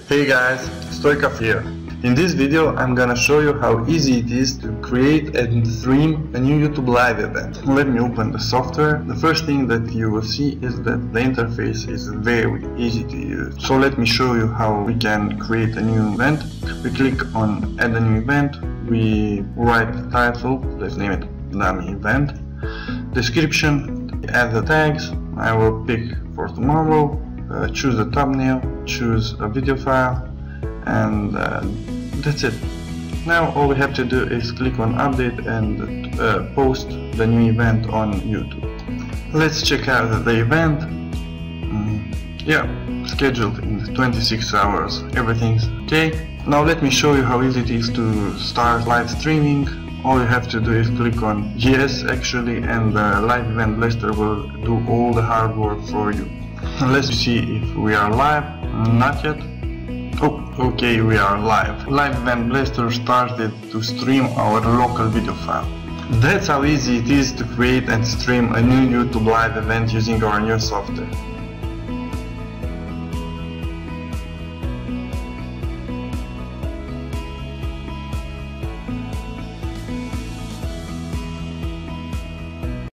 Hey guys, Stoikov here. In this video I'm gonna show you how easy it is to create and stream a new YouTube live event. Let me open the software. The first thing that you will see is that the interface is very easy to use. So let me show you how we can create a new event. We click on add a new event, we write the title, let's name it dummy event, description, add the tags. I will pick for tomorrow, choose a thumbnail, choose a video file, and that's it. Now all we have to do is click on update and post the new event on YouTube. Let's check out the event. Yeah, scheduled in 26 hours, everything's okay. Now let me show you how easy it is to start live streaming. All you have to do is click on yes actually, and the live event lister will do all the hard work for you. Let's see if we are live. Not yet. Oh, okay, we are live. Live event blaster started to stream our local video file. That's how easy it is to create and stream a new YouTube live event using our new software.